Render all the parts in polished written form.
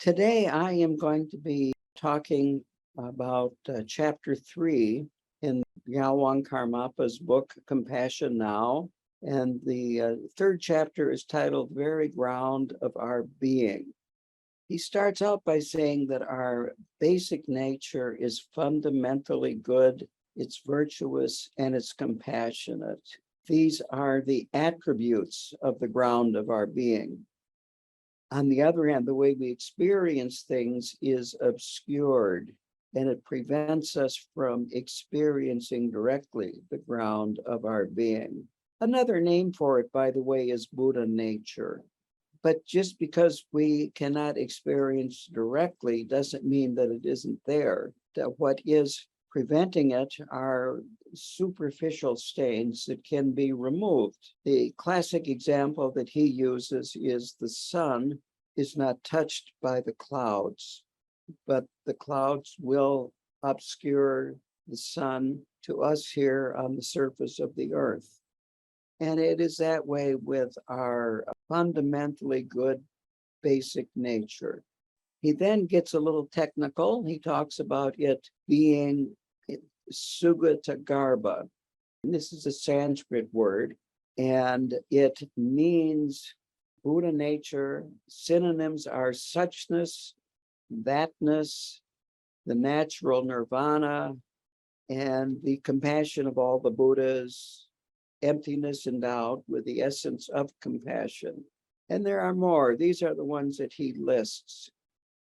Today, I am going to be talking about chapter 3 in Gyalwang Karmapa's book, Compassion Now. And the third chapter is titled Very Ground of Our Being. He starts out by saying that our basic nature is fundamentally good, it's virtuous, and it's compassionate. These are the attributes of the ground of our being. On the other hand, the way we experience things is obscured, and it prevents us from experiencing directly the ground of our being. Another name for it, by the way, is Buddha nature. But just because we cannot experience directly doesn't mean that it isn't there. That what is preventing it are superficial stains that can be removed. The classic example that he uses is the sun is not touched by the clouds, but the clouds will obscure the sun to us here on the surface of the earth. And it is that way with our fundamentally good basic nature. He then gets a little technical. He talks about it being Sugata Garbha. And this is a Sanskrit word, and it means Buddha nature. Synonyms are suchness, thatness, the natural nirvana, and the compassion of all the Buddhas, emptiness endowed with the essence of compassion. And there are more. These are the ones that he lists.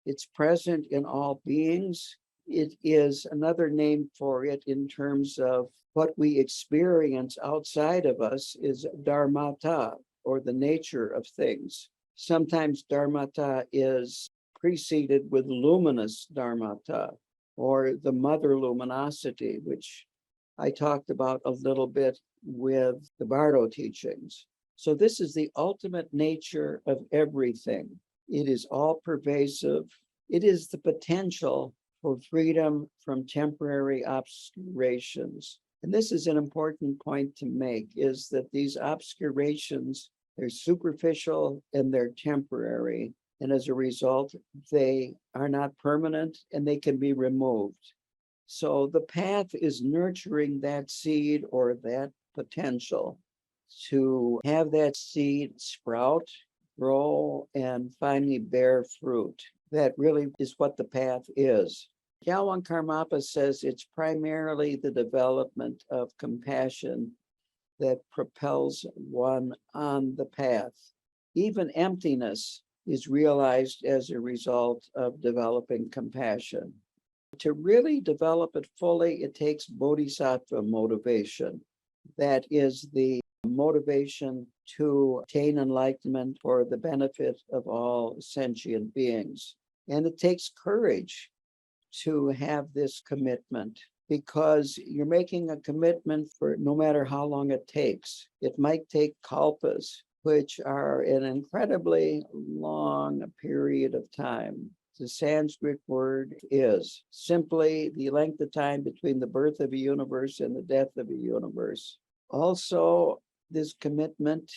It's present in all beings. It is another name for it in terms of what we experience outside of us is dharmata, or the nature of things. Sometimes dharmata is preceded with luminous dharmata, or the mother luminosity, which I talked about a little bit with the Bardo teachings. So this is the ultimate nature of everything. It is all pervasive. It is the potential for freedom from temporary obscurations. And this is an important point to make, is that these obscurations, they're superficial and they're temporary. And as a result, they are not permanent and they can be removed. So the path is nurturing that seed or that potential to have that seed sprout, grow, and finally bear fruit. That really is what the path is. Gyalwang Karmapa says it's primarily the development of compassion that propels one on the path. Even emptiness is realized as a result of developing compassion. To really develop it fully, it takes Bodhisattva motivation. That is the motivation to attain enlightenment for the benefit of all sentient beings. And it takes courage to have this commitment, because you're making a commitment for no matter how long it takes. It might take kalpas, which are an incredibly long period of time. The Sanskrit word is simply the length of time between the birth of a universe and the death of a universe. Also, this commitment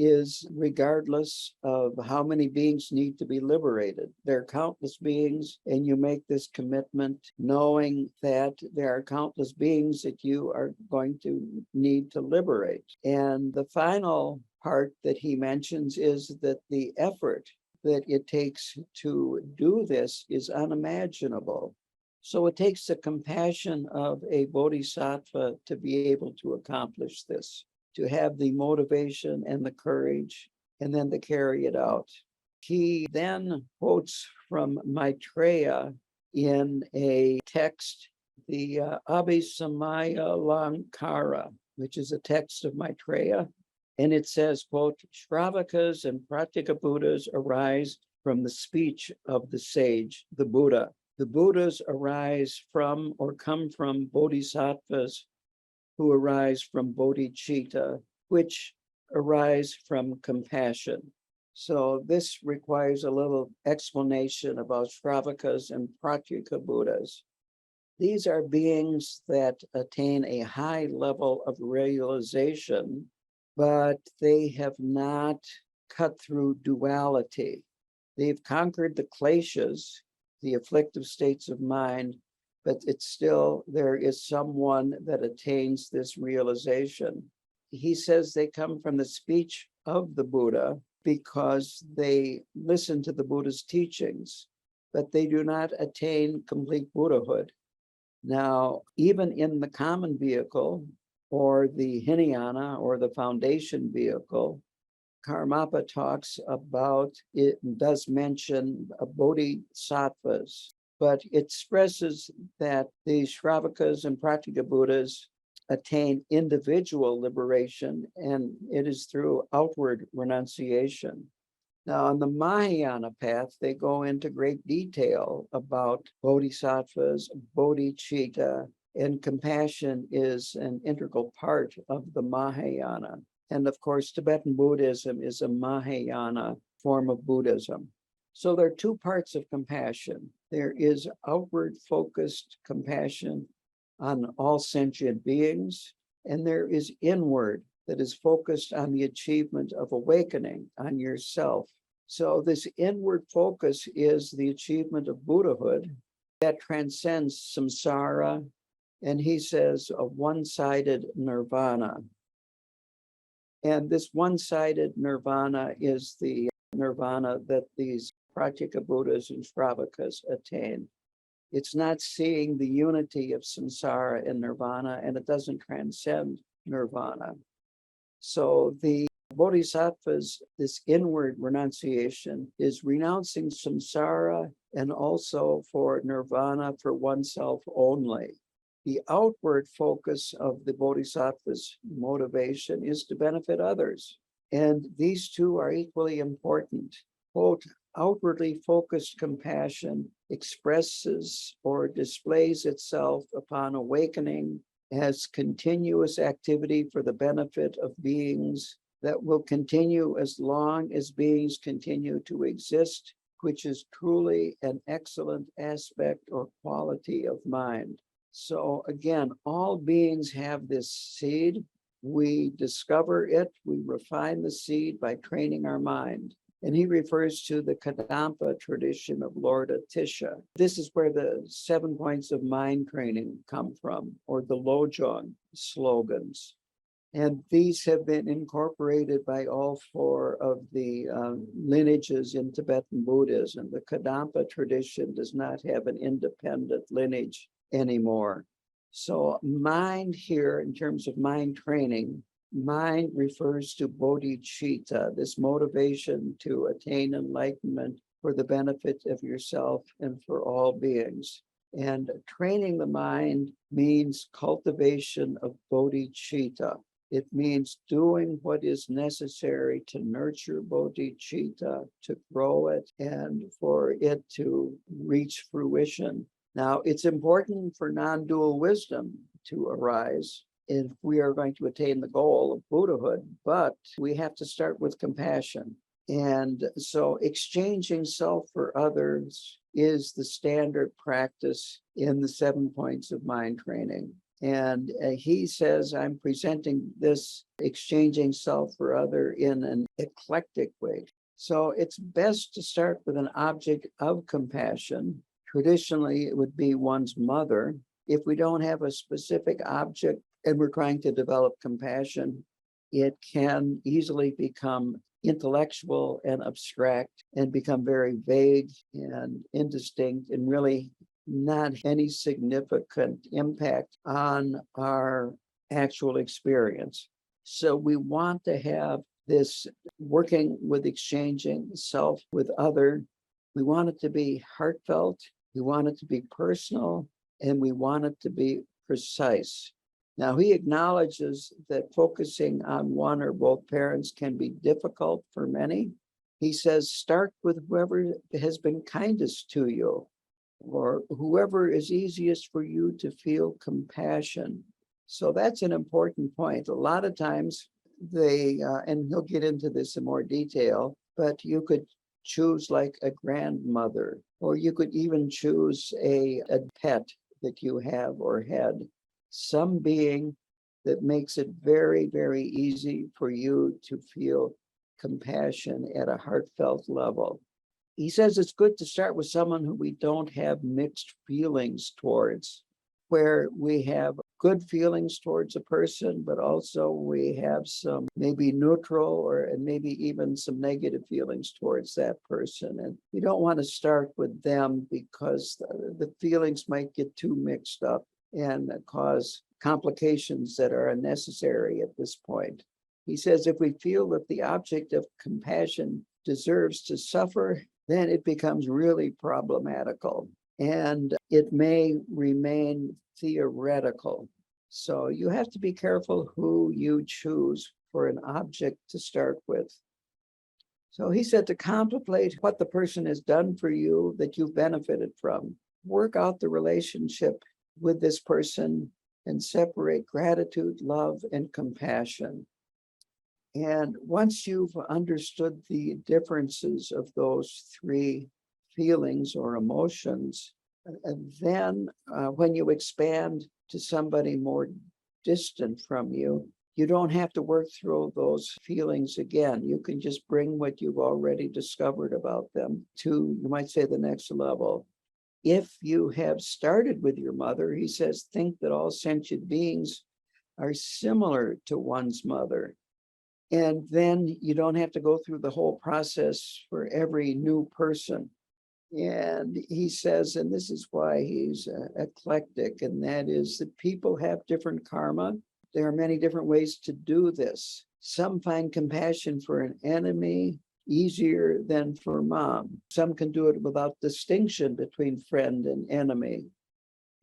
is regardless of how many beings need to be liberated. There are countless beings, and you make this commitment knowing that there are countless beings that you are going to need to liberate. And the final part that he mentions is that the effort that it takes to do this is unimaginable. So it takes the compassion of a bodhisattva to be able to accomplish this, to have the motivation and the courage, and then to carry it out. He then quotes from Maitreya in a text, the Abhisamaya Lankara, which is a text of Maitreya. And it says, quote, Shravakas and Pratyeka Buddhas arise from the speech of the sage, the Buddha. The Buddhas arise from or come from bodhisattvas who arise from bodhicitta, which arise from compassion. So this requires a little explanation about Shravakas and Pratyeka Buddhas. These are beings that attain a high level of realization, but they have not cut through duality. They've conquered the kleshas, the afflictive states of mind, but it's still, there is someone that attains this realization. He says they come from the speech of the Buddha because they listen to the Buddha's teachings, but they do not attain complete Buddhahood. Now, even in the common vehicle, or the Hinayana, or the foundation vehicle, Karmapa talks about, it does mention Bodhisattvas, but it expresses that the Shravakas and Pratyeka Buddhas attain individual liberation, and it is through outward renunciation. Now, on the Mahayana path, they go into great detail about bodhisattvas, bodhicitta, and compassion is an integral part of the Mahayana. And of course, Tibetan Buddhism is a Mahayana form of Buddhism. So there are two parts of compassion. There is outward focused compassion on all sentient beings, and there is inward that is focused on the achievement of awakening on yourself. So this inward focus is the achievement of Buddhahood that transcends samsara, and he says a one-sided nirvana. And this one-sided nirvana is the nirvana that these Pratyeka Buddhas and Shravakas attain. It's not seeing the unity of samsara and nirvana, and it doesn't transcend nirvana. So the bodhisattvas, this inward renunciation, is renouncing samsara and also for nirvana for oneself only. The outward focus of the bodhisattva's motivation is to benefit others. And these two are equally important. Quote, outwardly focused compassion expresses or displays itself upon awakening as continuous activity for the benefit of beings that will continue as long as beings continue to exist, which is truly an excellent aspect or quality of mind. So again, all beings have this seed. We discover it, we refine the seed by training our mind. And he refers to the Kadampa tradition of Lord Atisha. This is where the 7 points of mind training come from, or the Lojong slogans. And these have been incorporated by all 4 of the lineages in Tibetan Buddhism. The Kadampa tradition does not have an independent lineage anymore. So mind here, in terms of mind training, mind refers to bodhicitta, this motivation to attain enlightenment for the benefit of yourself and for all beings. And training the mind means cultivation of bodhicitta. It means doing what is necessary to nurture bodhicitta, to grow it, and for it to reach fruition. Now, it's important for non-dual wisdom to arise if we are going to attain the goal of Buddhahood, but we have to start with compassion. And so exchanging self for others is the standard practice in the 7 points of mind training. And he says, I'm presenting this exchanging self for other in an eclectic way. So it's best to start with an object of compassion. Traditionally, it would be one's mother. If we don't have a specific object and we're trying to develop compassion, it can easily become intellectual and abstract and become very vague and indistinct and really not any significant impact on our actual experience. So we want to have this working with exchanging self with other. We want it to be heartfelt, we want it to be personal, and we want it to be precise. Now, he acknowledges that focusing on one or both parents can be difficult for many. He says, start with whoever has been kindest to you, or whoever is easiest for you to feel compassion. So that's an important point. A lot of times and he'll get into this in more detail, but you could choose like a grandmother, or you could even choose a pet that you have or had, some being that makes it very, very easy for you to feel compassion at a heartfelt level. He says it's good to start with someone who we don't have mixed feelings towards, where we have good feelings towards a person, but also we have some maybe neutral and maybe even some negative feelings towards that person. And you don't want to start with them because the feelings might get too mixed up and cause complications that are unnecessary at this point. He says if we feel that the object of compassion deserves to suffer, then it becomes really problematical and it may remain theoretical. So you have to be careful who you choose for an object to start with. So he said to contemplate what the person has done for you that you've benefited from. Work out the relationship with this person and separate gratitude, love, and compassion. And once you've understood the differences of those three feelings or emotions, and then when you expand to somebody more distant from you, you don't have to work through those feelings again. You can just bring what you've already discovered about them to, you might say, the next level. If you have started with your mother, he says, think that all sentient beings are similar to one's mother. And then you don't have to go through the whole process for every new person. And he says, and this is why he's eclectic, and that is that people have different karma. There are many different ways to do this. Some find compassion for an enemy easier than for mom. Some can do it without distinction between friend and enemy.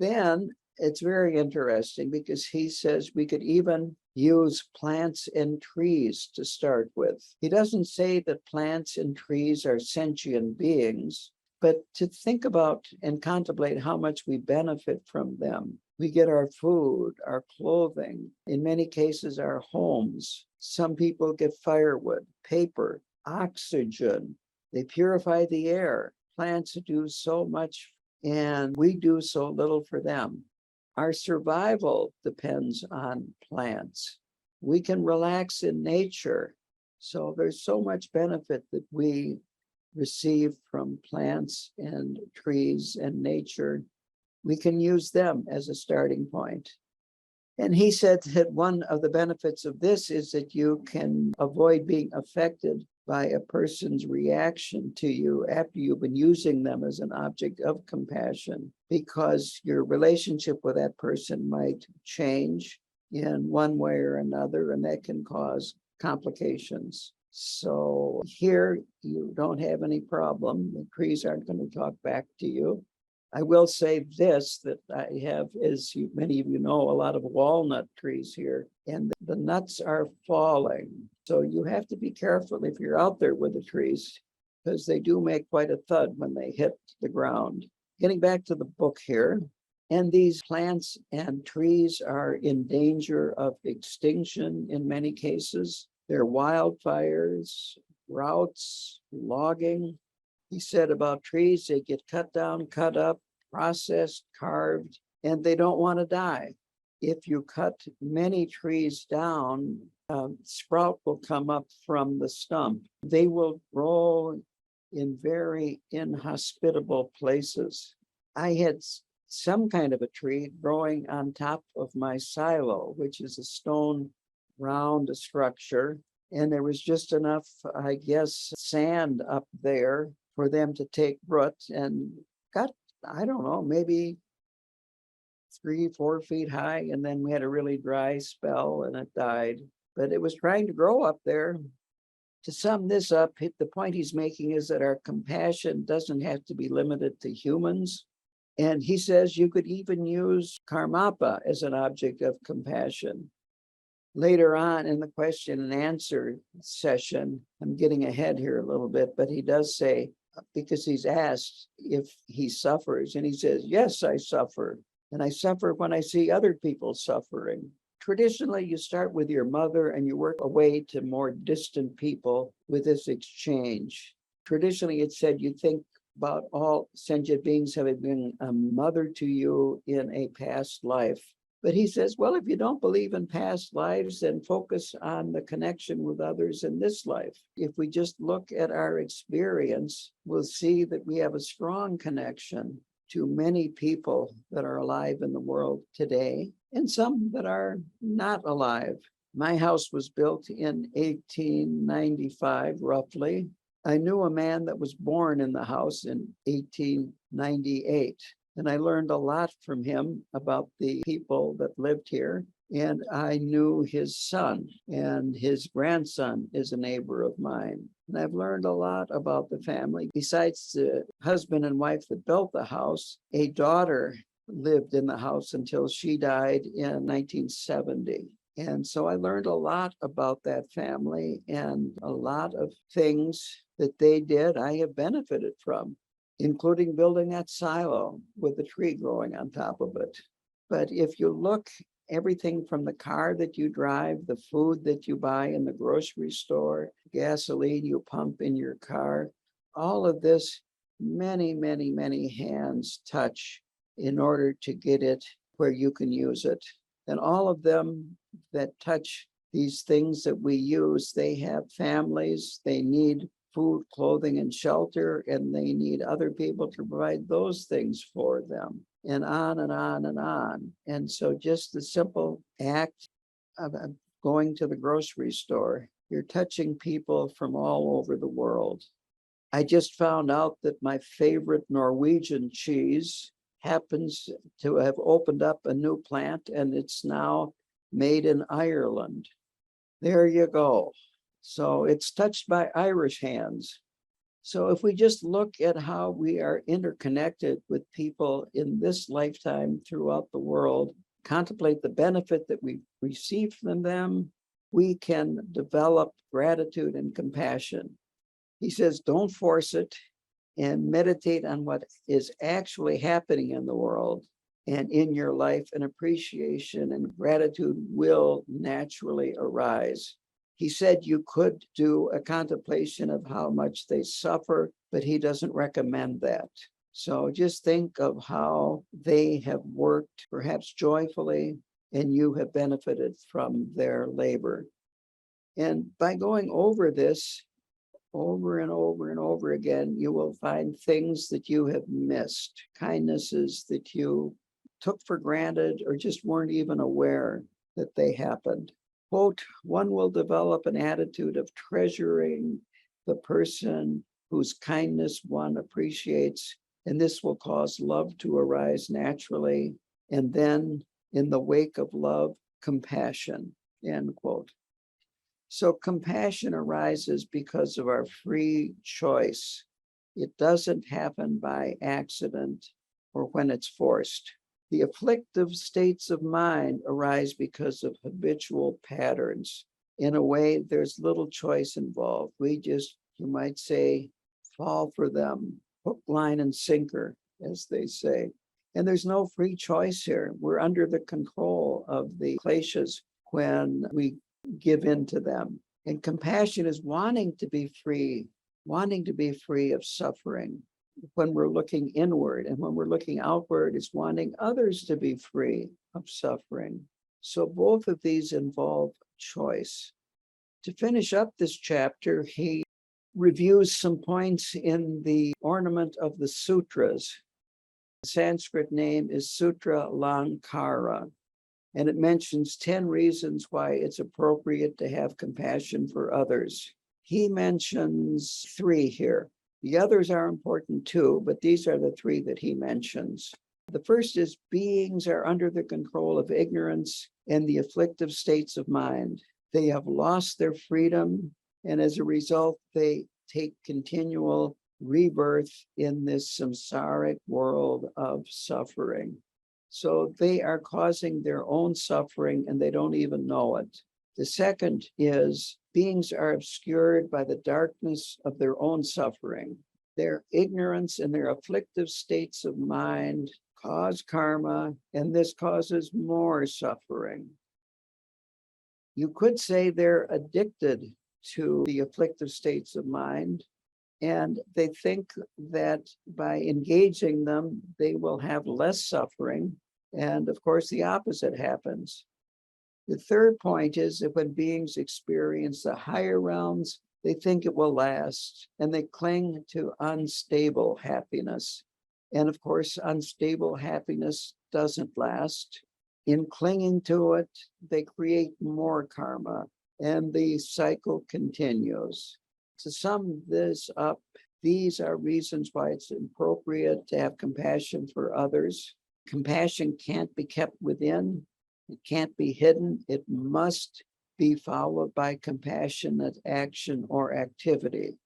Then it's very interesting because he says we could even use plants and trees to start with. He doesn't say that plants and trees are sentient beings, but to think about and contemplate how much we benefit from them. We get our food, our clothing, in many cases, our homes. Some people get firewood, paper, oxygen. They purify the air. Plants do so much, and we do so little for them. Our survival depends on plants. We can relax in nature. So there's so much benefit that we receive from plants and trees and nature. We can use them as a starting point. And he said that one of the benefits of this is that you can avoid being affected by a person's reaction to you after you've been using them as an object of compassion, because your relationship with that person might change in one way or another, and that can cause complications. So here you don't have any problem. The trees aren't going to talk back to you. I will say this, that I have, as many of you know, a lot of walnut trees here, and the nuts are falling. So you have to be careful if you're out there with the trees, because they do make quite a thud when they hit the ground. Getting back to the book here, and these plants and trees are in danger of extinction in many cases. There are wildfires, droughts, logging. He said about trees, they get cut down, cut up, processed, carved, and they don't want to die. If you cut many trees down, sprout will come up from the stump. They will grow in very inhospitable places. I had some kind of a tree growing on top of my silo, which is a stone round structure. And there was just enough, I guess, sand up there for them to take root, and got, I don't know, maybe 3-4 feet high. And then we had a really dry spell and it died. But it was trying to grow up there. To sum this up, the point he's making is that our compassion doesn't have to be limited to humans. And he says you could even use karmapa as an object of compassion. Later on in the question and answer session, I'm getting ahead here a little bit, but he does say, because he's asked if he suffers, and he says, yes, I suffer. And I suffer when I see other people suffering. Traditionally, you start with your mother and you work away to more distant people with this exchange. Traditionally, it said you think about all sentient beings having been a mother to you in a past life. But he says, well, if you don't believe in past lives, then focus on the connection with others in this life. If we just look at our experience, we'll see that we have a strong connection to many people that are alive in the world today, and some that are not alive. My house was built in 1895, roughly. I knew a man that was born in the house in 1898. And I learned a lot from him about the people that lived here. And I knew his son, and his grandson is a neighbor of mine. And I've learned a lot about the family. Besides the husband and wife that built the house, a daughter lived in the house until she died in 1970. And so I learned a lot about that family, and a lot of things that they did I have benefited from, including building that silo with a tree growing on top of it. But if you look, everything from the car that you drive, the food that you buy in the grocery store, gasoline you pump in your car, all of this, many, many, many hands touch in order to get it where you can use it. And all of them that touch these things that we use, they have families, they need food, clothing, and shelter, and they need other people to provide those things for them, and on and on and on. And so just the simple act of going to the grocery store, you're touching people from all over the world. I just found out that my favorite Norwegian cheese happens to have opened up a new plant, and it's now made in Ireland. There you go. So it's touched by Irish hands. So if we just look at how we are interconnected with people in this lifetime throughout the world, contemplate the benefit that we receive from them, we can develop gratitude and compassion. He says, don't force it, and meditate on what is actually happening in the world and in your life, and appreciation and gratitude will naturally arise. He said you could do a contemplation of how much they suffer, but he doesn't recommend that. So just think of how they have worked, perhaps joyfully, and you have benefited from their labor. And by going over this over and over and over again, you will find things that you have missed, kindnesses that you took for granted or just weren't even aware that they happened. Quote, one will develop an attitude of treasuring the person whose kindness one appreciates, and this will cause love to arise naturally, and then in the wake of love, compassion, end quote. So compassion arises because of our free choice. It doesn't happen by accident or when it's forced. The afflictive states of mind arise because of habitual patterns. In a way, there's little choice involved. We just, you might say, fall for them, hook, line, and sinker, as they say. And there's no free choice here. We're under the control of the kleshas when we give in to them. And compassion is wanting to be free of suffering. When we're looking inward, and when we're looking outward, it's wanting others to be free of suffering. So both of these involve choice. To finish up this chapter, he reviews some points in the ornament of the sutras. The Sanskrit name is Sutra Lankara, and it mentions 10 reasons why it's appropriate to have compassion for others. He mentions 3 here. The others are important too, but these are the 3 that he mentions. The first is beings are under the control of ignorance and the afflictive states of mind. They have lost their freedom, and as a result, they take continual rebirth in this samsaric world of suffering. So they are causing their own suffering, and they don't even know it. The second is beings are obscured by the darkness of their own suffering. Their ignorance and their afflictive states of mind cause karma, and this causes more suffering. You could say they're addicted to the afflictive states of mind, and they think that by engaging them, they will have less suffering. And of course, the opposite happens. The third point is that when beings experience the higher realms, they think it will last, and they cling to unstable happiness. And of course, unstable happiness doesn't last. In clinging to it, they create more karma, and the cycle continues. To sum this up, these are reasons why it's appropriate to have compassion for others. Compassion can't be kept within. It can't be hidden. It must be followed by compassionate action or activity.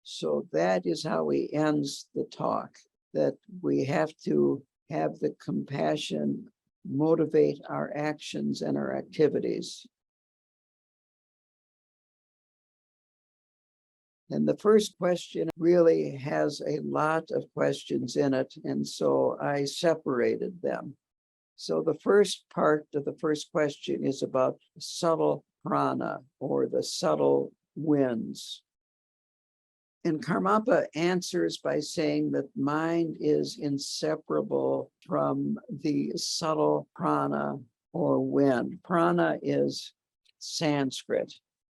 So that is how he ends the talk, that we have to have the compassion motivate our actions and our activities. And the first question really has a lot of questions in it, and so I separated them. So the first part of the first question is about subtle prana, or the subtle winds. And Karmapa answers by saying that mind is inseparable from the subtle prana or wind. Prana is Sanskrit.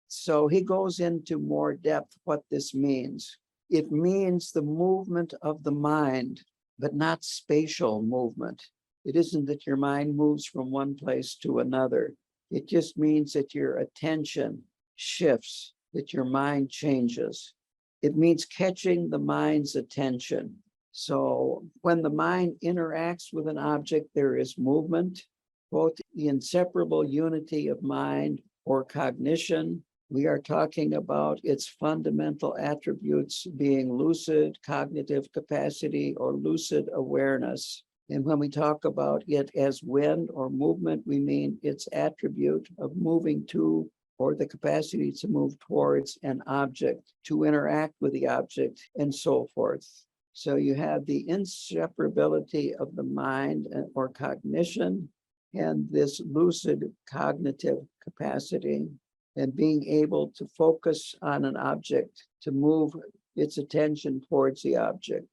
So he goes into more depth what this means. It means the movement of the mind, but not spatial movement. It isn't that your mind moves from one place to another. It just means that your attention shifts, that your mind changes. It means catching the mind's attention. So when the mind interacts with an object, there is movement, both the inseparable unity of mind or cognition. We are talking about its fundamental attributes being lucid cognitive capacity or lucid awareness. And when we talk about it as wind or movement, we mean its attribute of moving to or the capacity to move towards an object, to interact with the object, and so forth. So you have the inseparability of the mind or cognition and this lucid cognitive capacity, and being able to focus on an object, to move its attention towards the object.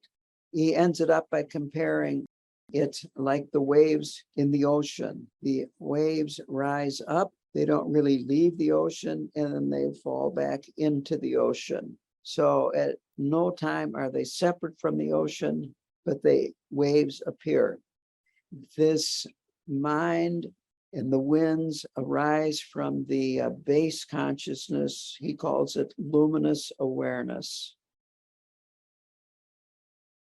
He ends it up by comparing it like the waves in the ocean. The waves rise up, they don't really leave the ocean, and then they fall back into the ocean. So at no time are they separate from the ocean, but the waves appear. This mind and the winds arise from the base consciousness. He calls it luminous awareness.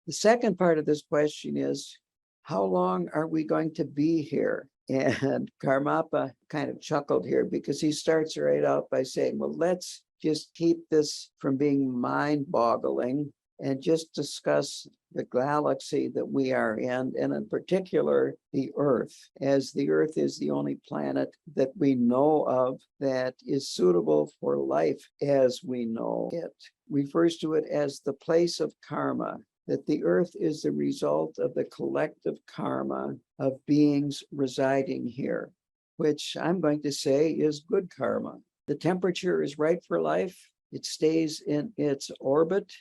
The second part of this question is, how long are we going to be here? And Karmapa kind of chuckled here because he starts right out by saying, well, let's just keep this from being mind-boggling and just discuss the galaxy that we are in, and in particular, the Earth, as the Earth is the only planet that we know of that is suitable for life as we know it. Refers to it as the place of karma, that the Earth is the result of the collective karma of beings residing here, which I'm going to say is good karma. The temperature is right for life. It stays in its orbit,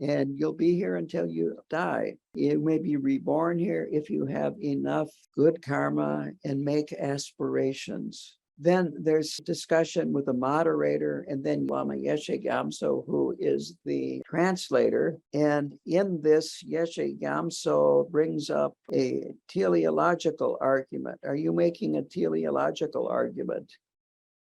and you'll be here until you die. You may be reborn here if you have enough good karma and make aspirations. Then there's discussion with the moderator, and then Lama Yeshe Gamso, who is the translator. And in this, Yeshe Gamso brings up a teleological argument. Are you making a teleological argument?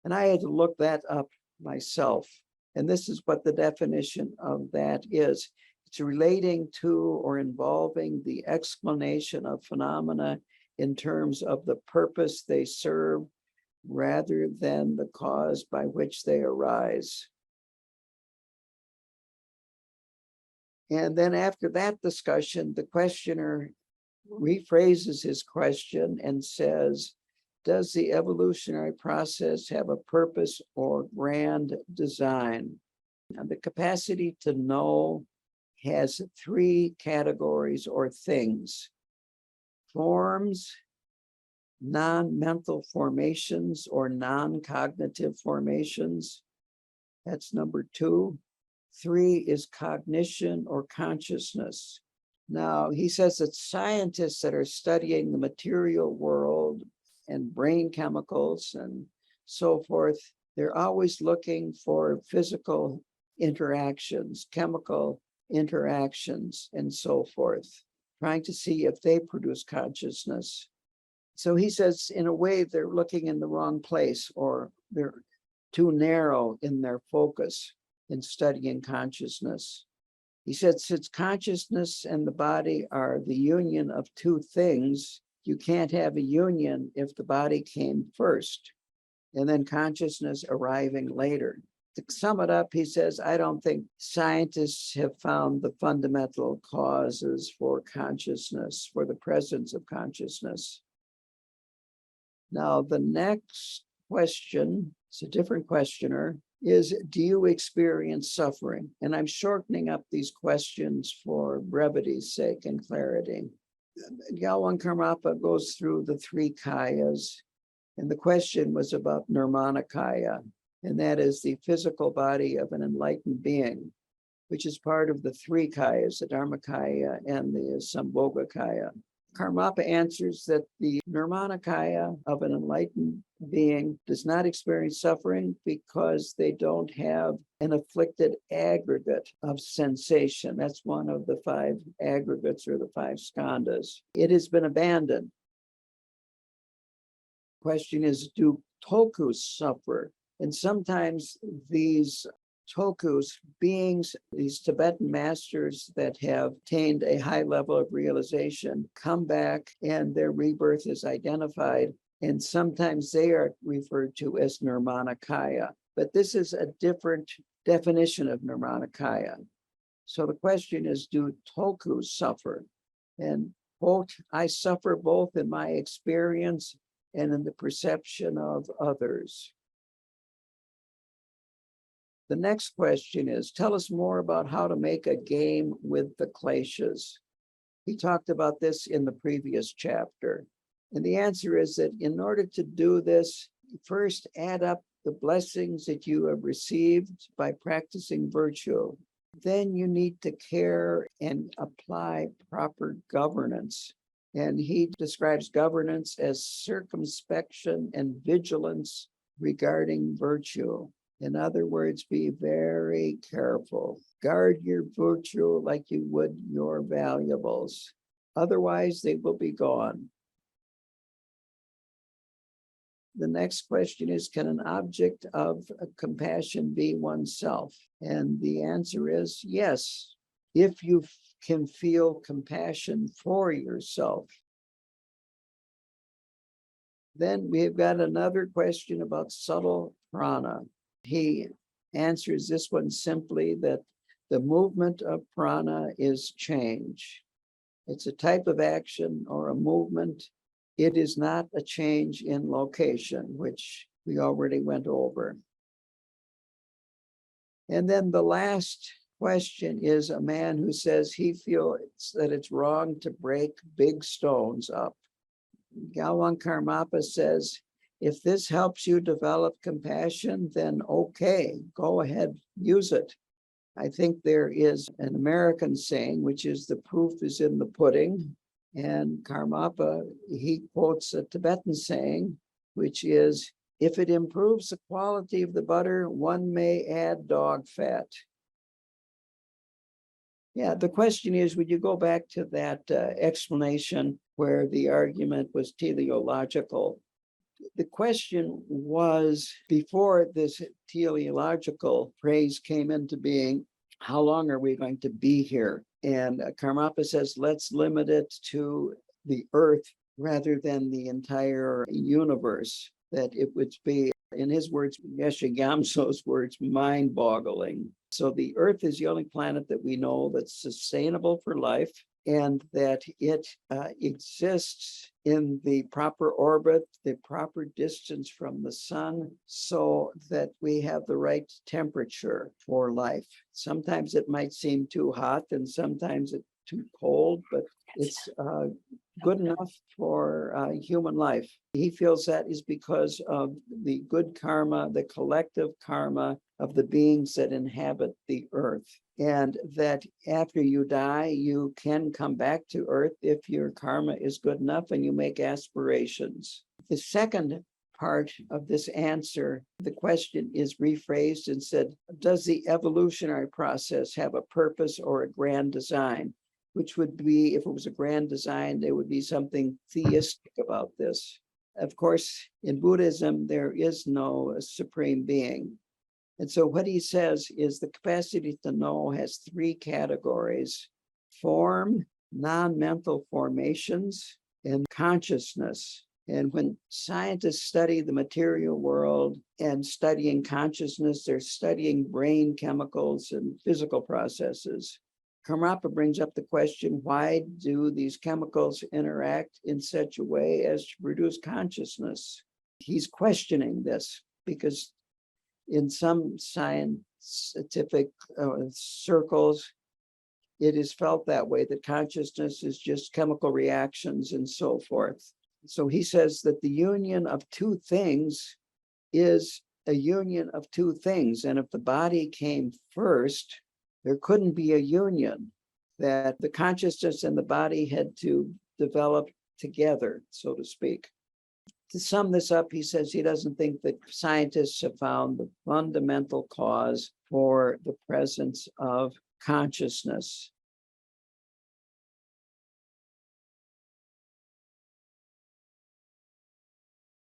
And I had to look that up myself. And this is what the definition of that is. It's relating to or involving the explanation of phenomena in terms of the purpose they serve rather than the cause by which they arise. And then after that discussion, the questioner rephrases his question and says, does the evolutionary process have a purpose or grand design? And the capacity to know has three categories or things: forms, non-mental formations or non-cognitive formations. That's number two. Three is cognition or consciousness. Now, he says that scientists that are studying the material world and brain chemicals and so forth, they're always looking for physical interactions, chemical interactions, and so forth, trying to see if they produce consciousness. So he says, in a way, they're looking in the wrong place, or they're too narrow in their focus in studying consciousness. He said, since consciousness and the body are the union of two things, you can't have a union if the body came first, and then consciousness arriving later. To sum it up, he says, I don't think scientists have found the fundamental causes for consciousness, for the presence of consciousness. Now, the next question, it's a different questioner, is, do you experience suffering? And I'm shortening up these questions for brevity's sake and clarity. Gyalwang Karmapa goes through the three kayas, and the question was about nirmana kaya, and that is the physical body of an enlightened being, which is part of the three kayas, the Dharmakaya and the Sambhoga kaya. Karmapa answers that the nirmana kaya of an enlightened being does not experience suffering because they don't have an afflicted aggregate of sensation. That's one of the five aggregates or the five skandhas. It has been abandoned. Question is, do tokus suffer? And sometimes these tokus, beings, these Tibetan masters that have attained a high level of realization, come back and their rebirth is identified. And sometimes they are referred to as nirmanakaya. But this is a different definition of nirmanakaya. So the question is, do tokus suffer? And quote, I suffer both in my experience and in the perception of others. The next question is, tell us more about how to make a game with the kleshas. He talked about this in the previous chapter. And the answer is that in order to do this, first add up the blessings that you have received by practicing virtue. Then you need to care and apply proper governance. And he describes governance as circumspection and vigilance regarding virtue. In other words, be very careful. Guard your virtue like you would your valuables. Otherwise, they will be gone. The next question is, can an object of compassion be oneself? And the answer is yes, if you can feel compassion for yourself. Then we've got another question about subtle prana. He answers this one simply that the movement of prana is change. It's a type of action or a movement. It is not a change in location, which we already went over. And then the last question is a man who says he feels that it's wrong to break big stones up. Gyalwang Karmapa says, if this helps you develop compassion, then okay, go ahead, use it. I think there is an American saying, which is the proof is in the pudding. And Karmapa, he quotes a Tibetan saying, which is, if it improves the quality of the butter, one may add dog fat. Yeah, the question is, would you go back to that explanation where the argument was teleological? The question was, before this teleological phrase came into being, how long are we going to be here? And Karmapa says, let's limit it to the earth rather than the entire universe, that it would be, in his words, Geshe Gamso's words, mind-boggling. So the earth is the only planet that we know that's sustainable for life, and that it exists in the proper orbit, the proper distance from the sun, so that we have the right temperature for life. Sometimes it might seem too hot and sometimes it's too cold, but it's good enough for human life. He feels that is because of the good karma, the collective karma of the beings that inhabit the earth. And that after you die, you can come back to earth if your karma is good enough and you make aspirations. The second part of this answer, the question is rephrased and said, does the evolutionary process have a purpose or a grand design? Which would be, if it was a grand design, there would be something theistic about this. Of course, in Buddhism, there is no supreme being. And so what he says is the capacity to know has three categories: form, non-mental formations, and consciousness. And when scientists study the material world and studying consciousness, they're studying brain chemicals and physical processes. Karmapa brings up the question, why do these chemicals interact in such a way as to produce consciousness? He's questioning this because in some scientific circles, it is felt that way, that consciousness is just chemical reactions and so forth. So he says that the union of two things is a union of two things. And if the body came first, there couldn't be a union, that the consciousness and the body had to develop together, so to speak. To sum this up, he says he doesn't think that scientists have found the fundamental cause for the presence of consciousness.